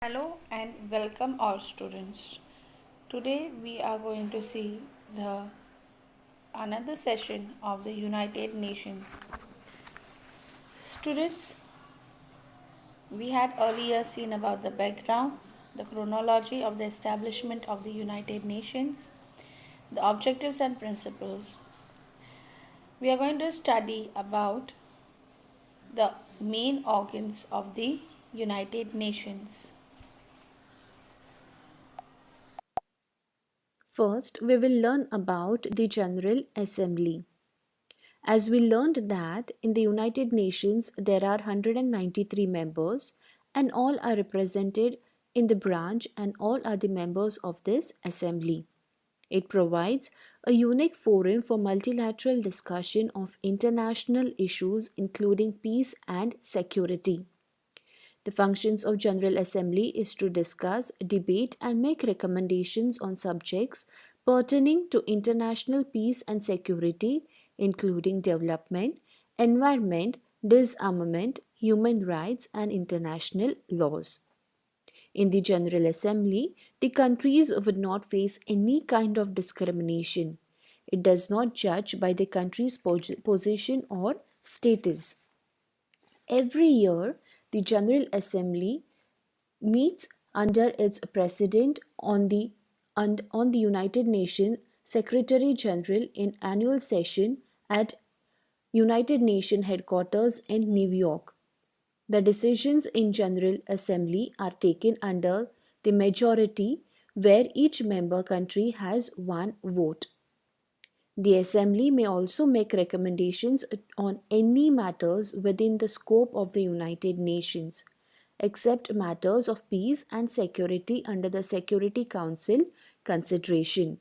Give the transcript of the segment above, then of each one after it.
Hello and welcome all students. Today we are going to see the another session of the United Nations. Students, we had earlier seen about the background, the chronology of the establishment of the United Nations, the objectives and principles. We are going to study about the main organs of the United Nations. First, we will learn about the General Assembly. As we learned that in the United Nations there are 193 members and all are represented in the branch and all are the members of this assembly. It provides a unique forum for multilateral discussion of international issues including peace and security. The functions of General Assembly is to discuss, debate and make recommendations on subjects pertaining to international peace and security including development, environment, disarmament, human rights and international laws. In the General Assembly, the countries would not face any kind of discrimination. It does not judge by the country's position or status. Every year, the General Assembly meets under its president on the United Nations Secretary General in annual session at United Nations headquarters in New York. The decisions in General Assembly are taken under the majority where each member country has one vote. The Assembly may also make recommendations on any matters within the scope of the United Nations, except matters of peace and security under the Security Council consideration.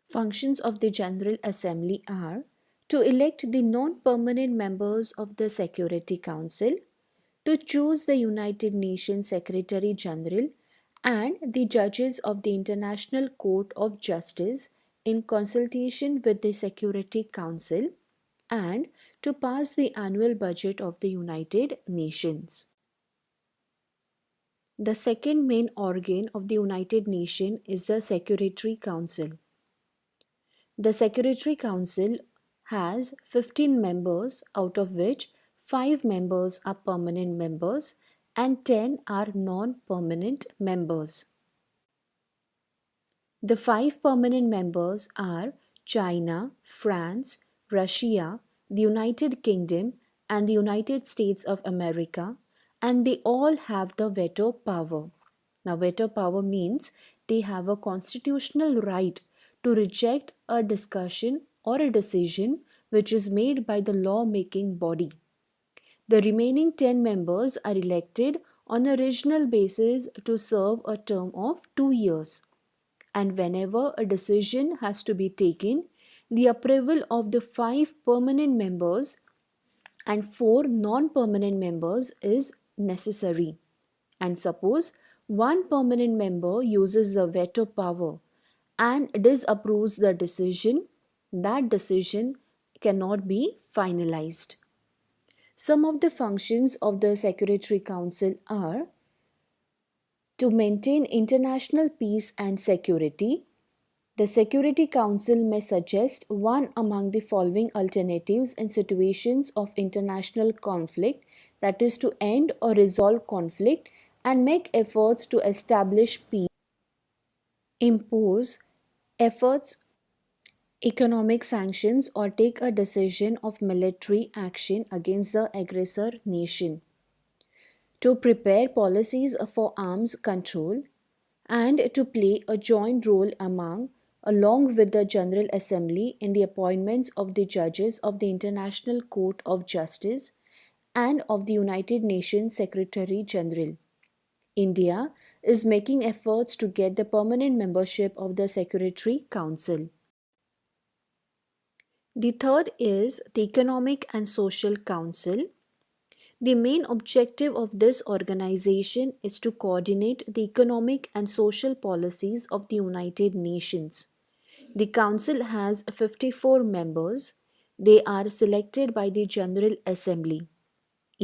Functions of the General Assembly are to elect the non-permanent members of the Security Council, to choose the United Nations Secretary General and the judges of the International Court of Justice in consultation with the Security Council, and to pass the annual budget of the United Nations. The second main organ of the United Nations is the Security Council. The Security Council has 15 members, out of which 5 members are permanent members and 10 are non-permanent members. The 5 permanent members are China, France, Russia, the United Kingdom, and the United States of America, and they all have the veto power. Now, veto power means they have a constitutional right to reject a discussion or a decision which is made by the law-making body. The remaining 10 members are elected on a regional basis to serve a term of 2 years. And whenever a decision has to be taken, the approval of the 5 permanent members and 4 non-permanent members is necessary. And suppose one permanent member uses the veto power and disapproves the decision, that decision cannot be finalized. Some of the functions of the Security Council are to maintain international peace and security. The Security Council may suggest one among the following alternatives in situations of international conflict, that is, to end or resolve conflict and make efforts to establish peace, impose efforts, economic sanctions, or take a decision of military action against the aggressor nation, to prepare policies for arms control, and to play a joint role along with the General Assembly in the appointments of the judges of the International Court of Justice and of the United Nations Secretary General. India is making efforts to get the permanent membership of the Security Council. The third is the Economic and Social Council. The main objective of this organization is to coordinate the economic and social policies of the United Nations. The Council has 54 members. They are selected by the General Assembly.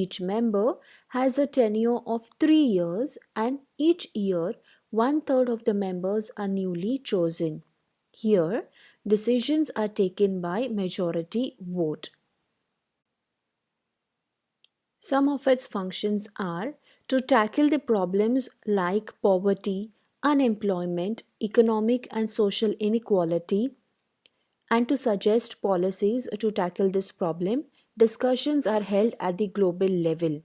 Each member has a tenure of 3 years, and each year, one third of the members are newly chosen. Here, decisions are taken by majority vote. Some of its functions are to tackle the problems like poverty, unemployment, economic and social inequality, and to suggest policies to tackle this problem. Discussions are held at the global level.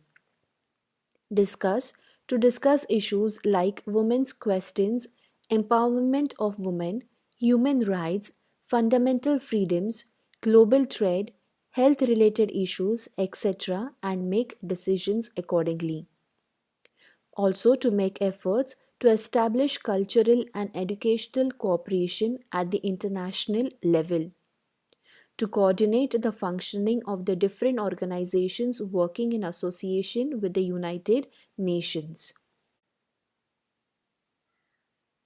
Discuss to discuss issues like women's questions, empowerment of women, human rights, fundamental freedoms, global trade, health related issues, etc., and make decisions accordingly. Also, to make efforts to establish cultural and educational cooperation at the international level, to coordinate the functioning of the different organizations working in association with the United Nations.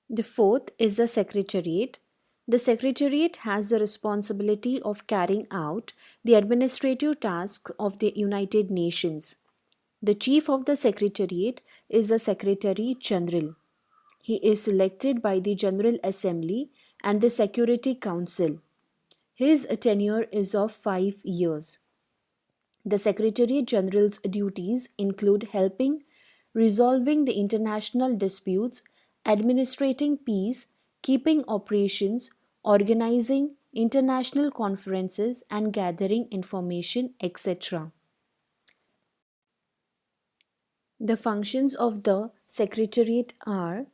The fourth is the Secretariat. The Secretariat has the responsibility of carrying out the administrative tasks of the United Nations. The chief of the Secretariat is the Secretary General. He is selected by the General Assembly and the Security Council. His tenure is of 5 years. The Secretary General's duties include helping resolving the international disputes, administrating peace, keeping operations, organizing international conferences, and gathering information, etc. The functions of the Secretariat are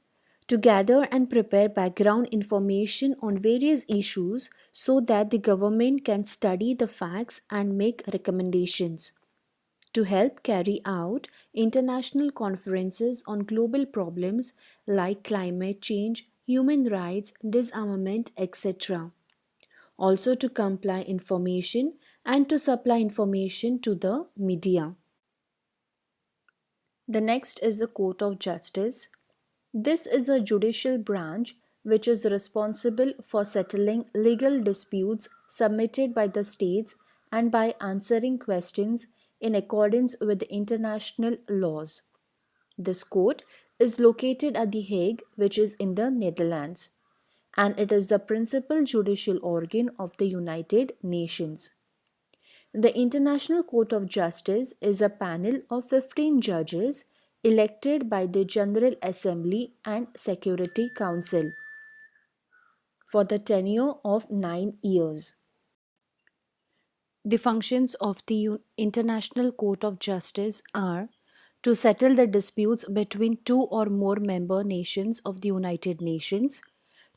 to gather and prepare background information on various issues so that the government can study the facts and make recommendations, to help carry out international conferences on global problems like climate change, human rights, disarmament, etc. Also to compile information and to supply information to the media. The next is the Court of Justice. This is a judicial branch which is responsible for settling legal disputes submitted by the states and by answering questions in accordance with the international laws. This court is located at The Hague, which is in the Netherlands, and it is the principal judicial organ of the United Nations. The International Court of Justice is a panel of 15 judges elected by the General Assembly and Security Council for the tenure of 9 years. The functions of the International Court of Justice are to settle the disputes between two or more member nations of the United Nations,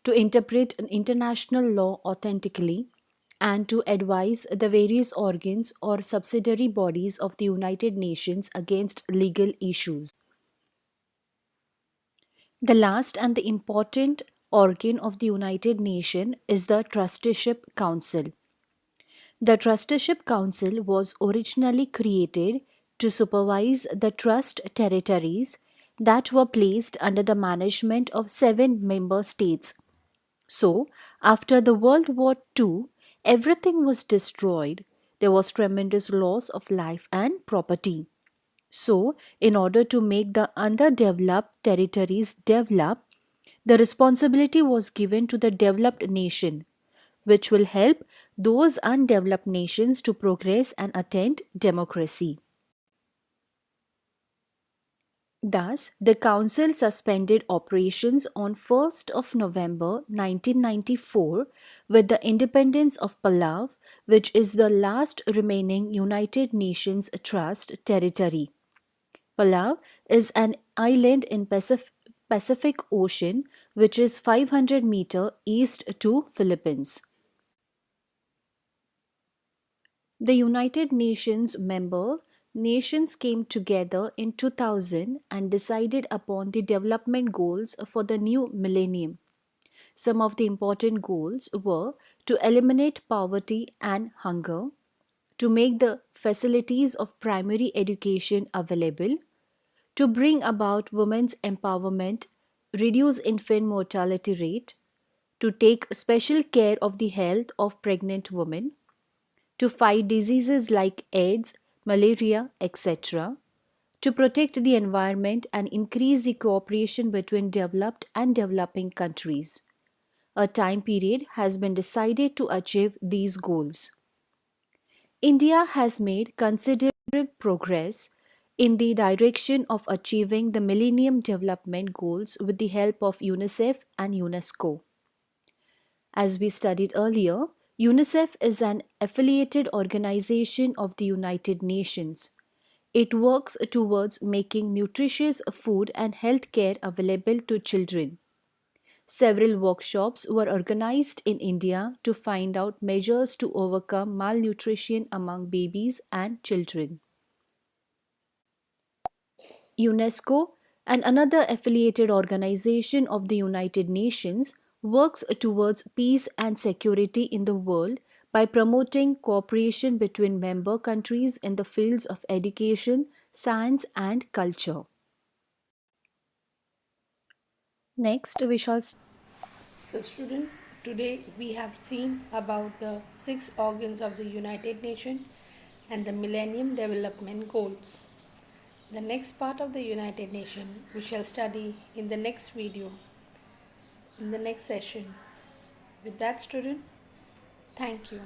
to interpret an international law authentically, and to advise the various organs or subsidiary bodies of the United Nations against legal issues. The last and the important organ of the United Nations is the Trusteeship Council. The Trusteeship Council was originally created to supervise the trust territories that were placed under the management of 7 member states. So, after the World War II, everything was destroyed. There was tremendous loss of life and property. So, in order to make the underdeveloped territories develop, the responsibility was given to the developed nation, which will help those undeveloped nations to progress and attain democracy. Thus, the Council suspended operations on 1st of November 1994 with the independence of Palau, which is the last remaining United Nations Trust territory. Palau is an island in Pacific Ocean which is 500 meter east to Philippines. The United Nations member nations came together in 2000 and decided upon the development goals for the new millennium. Some of the important goals were to eliminate poverty and hunger, to make the facilities of primary education available, to bring about women's empowerment, reduce infant mortality rate, to take special care of the health of pregnant women, to fight diseases like AIDS, malaria, etc., to protect the environment and increase the cooperation between developed and developing countries. A time period has been decided to achieve these goals. India has made considerable progress in the direction of achieving the Millennium Development Goals with the help of UNICEF and UNESCO. As we studied earlier, UNICEF is an affiliated organization of the United Nations. It works towards making nutritious food and health care available to children. Several workshops were organized in India to find out measures to overcome malnutrition among babies and children. UNESCO and another affiliated organization of the United Nations works towards peace and security in the world by promoting cooperation between member countries in the fields of education, science and culture. Next, we shall So, students, today we have seen about the six organs of the United Nations and the Millennium Development Goals. The next part of the United Nations we shall study in the next video, in the next session. With that, student, thank you.